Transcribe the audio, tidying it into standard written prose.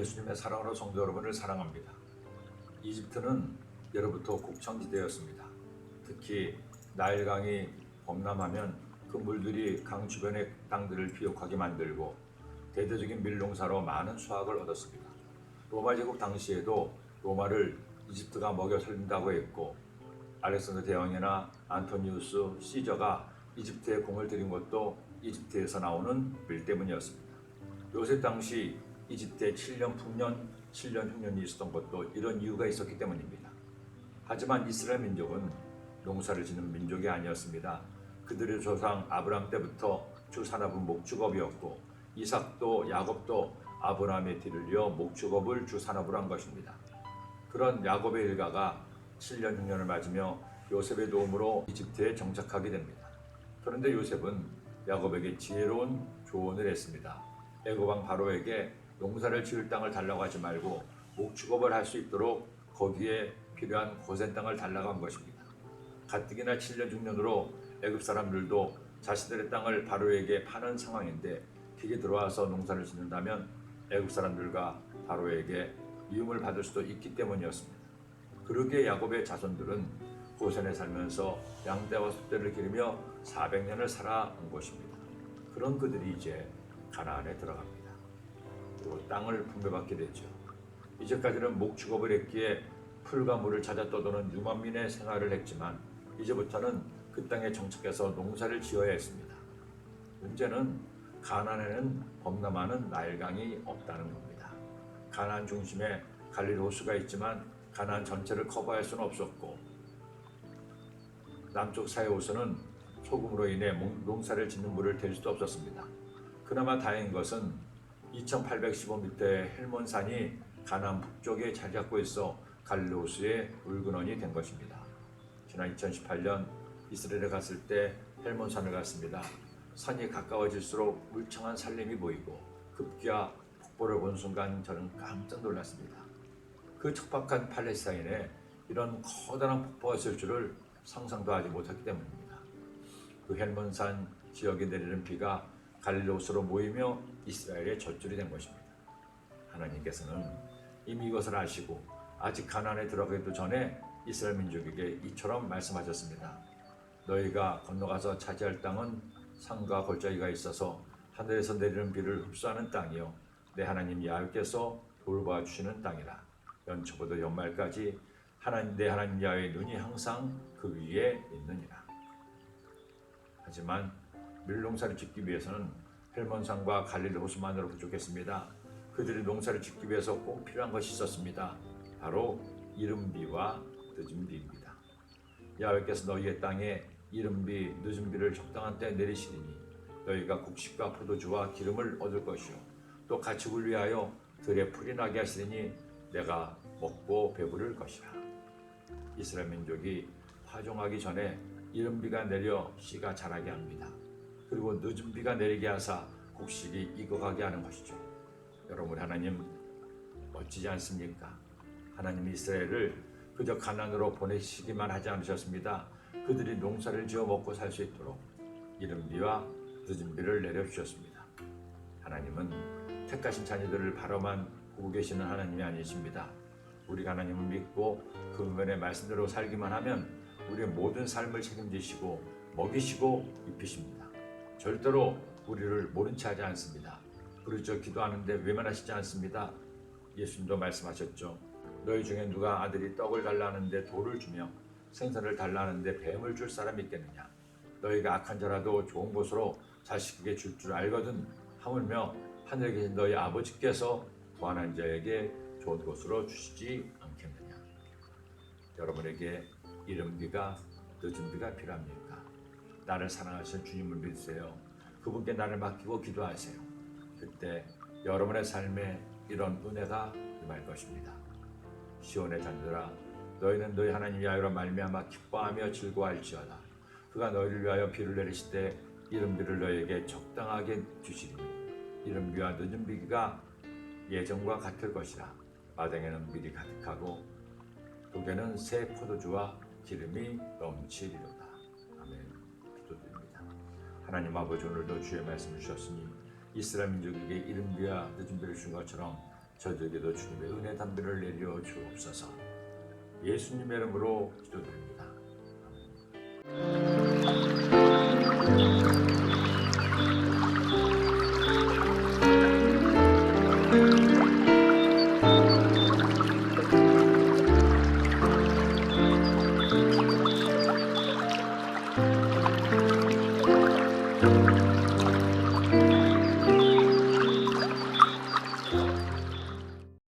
예수님의 사랑으로 성도 여러분을 사랑합니다. 이집트는 예로부터 곡창지대였습니다. 특히 나일강이 범람하면 그 물들이 강 주변의 땅들을 비옥하게 만들고 대대적인 밀농사로 많은 수확을 얻었습니다. 로마 제국 당시에도 로마를 이집트가 먹여 살린다고 했고, 알렉산더 대왕이나 안토니우스 시저가 이집트에 공을 들인 것도 이집트에서 나오는 밀 때문이었습니다. 요셉 당시 이집트에 7년 풍년, 7년 흉년이 있었던 것도 이런 이유가 있었기 때문입니다. 하지만 이스라엘 민족은 농사를 짓는 민족이 아니었습니다. 그들의 조상 아브라함 때부터 주산업은 목축업이었고, 이삭도 야곱도 아브라함의 뒤를 이어 목축업을 주산업으로 한 것입니다. 그런 야곱의 일가가 7년 흉년을 맞으며 요셉의 도움으로 이집트에 정착하게 됩니다. 그런데 요셉은 야곱에게 지혜로운 조언을 했습니다. 애굽 왕 바로에게 농사를 지을 땅을 달라고 하지 말고 목축업을 할 수 있도록 거기에 필요한 고센 땅을 달라고 한 것입니다. 가뜩이나 7년 흉년으로 애굽 사람들도 자신들의 땅을 바로에게 파는 상황인데 그게 들어와서 농사를 짓는다면 애굽 사람들과 바로에게 미움을 받을 수도 있기 때문이었습니다. 그러기에 야곱의 자손들은 고센에 살면서 양떼와 소떼를 기르며 400년을 살아온 것입니다. 그런 그들이 이제 가나안에 들어갑니다. 그리고 땅을 분배받게 됐죠. 이제까지는 목축업을 했기에 풀과 물을 찾아 떠도는 유만민의 생활을 했지만 이제부터는 그 땅에 정착해서 농사를 지어야 했습니다. 문제는 가나안에는 범람하는 나일강이 없다는 겁니다. 가나안 중심에 갈릴 호수가 있지만 가나안 전체를 커버할 수는 없었고, 남쪽 사해 호수는 소금으로 인해 농사를 짓는 물을 댈 수도 없었습니다. 그나마 다행인 것은 2815m의 헬몬산이 가나안 북쪽에 자리 잡고 있어 갈릴 호수의 물근원이 된 것입니다. 지난 2018년 이스라엘에 갔을 때 헬몬산을 갔습니다. 산이 가까워질수록 울창한 산림이 보이고 급기야 폭포를 본 순간 저는 깜짝 놀랐습니다. 그 척박한 팔레스타인에 이런 커다란 폭포가 있을 줄을 상상도 하지 못했기 때문입니다. 그 헬몬산 지역에 내리는 비가 갈릴 호수로 모이며 이스라엘의 젖줄이 된 것입니다. 하나님께서는 이미 이것을 아시고 아직 가나안에 들어가기도 전에 이스라엘 민족에게 이처럼 말씀하셨습니다. 너희가 건너가서 차지할 땅은 산과 골짜기가 있어서 하늘에서 내리는 비를 흡수하는 땅이요 내 하나님 야훼께서 돌봐주시는 땅이라. 연초부터 연말까지 내 하나님 야훼의 눈이 항상 그 위에 있느니라. 하지만 밀농사를 짓기 위해서는 헬몬산과 갈릴 호수만으로 부족했습니다. 그들이 농사를 짓기 위해서 꼭 필요한 것이 있었습니다. 바로 이른 비와 늦은 비입니다. 야훼께서 너희의 땅에 이른 비, 늦은 비를 적당한 때에 내리시리니 너희가 곡식과 포도주와 기름을 얻을 것이요 또 가축을 위하여 들에 풀이 나게 하시리니 내가 먹고 배부를 것이라. 이스라엘 민족이 파종하기 전에 이른 비가 내려 씨가 자라게 합니다. 그리고 늦은 비가 내리게 하사 곡식이 익어가게 하는 것이죠. 여러분, 하나님 멋지지 않습니까? 하나님 이스라엘을 그저 가나안으로 보내시기만 하지 않으셨습니다. 그들이 농사를 지어 먹고 살 수 있도록 이른 비와 늦은 비를 내려주셨습니다. 하나님은 택하신 자녀들을 바로만 보고 계시는 하나님이 아니십니다. 우리가 하나님을 믿고 그 은혜의 말씀대로 살기만 하면 우리의 모든 삶을 책임지시고 먹이시고 입히십니다. 절대로 우리를 모른 채 하지 않습니다. 부르짖어 기도하는데 외면하시지 않습니다. 예수님도 말씀하셨죠. 너희 중에 누가 아들이 떡을 달라 하는데 돌을 주며 생선을 달라 하는데 뱀을 줄 사람이 있겠느냐. 너희가 악한 자라도 좋은 곳으로 자식에게 줄 줄 알거든 하물며 하늘에 계신 너희 아버지께서 부한한 자에게 좋은 곳으로 주시지 않겠느냐. 여러분에게 이른 비가 늦은 비가 필요합니까? 나를 사랑하시는 주님을 믿으세요. 그분께 나를 맡기고 기도하세요. 그때 여러분의 삶에 이런 은혜가 임할 것입니다. 시온의 자녀들아, 너희는 너희 하나님 야훼로 말미암아 기뻐하며 즐거워할지어다. 그가 너희를 위하여 비를 내리실 때 이른 비를 너희에게 적당하게 주시리니 이른 비와 늦은 비가 예전과 같을 것이라. 마당에는 밀이 가득하고 독에는 새 포도주와 기름이 넘치리로다. 아멘. 기도드립니다. 하나님 아버지, 오늘도 주의 말씀을 주셨으니 이스라엘 민족에게 이른 비와 늦은 비를 준 것처럼 저들에게도 주님의 은혜 담비를 내려 주옵소서. 예수님의 이름으로 기도드립니다. 아멘.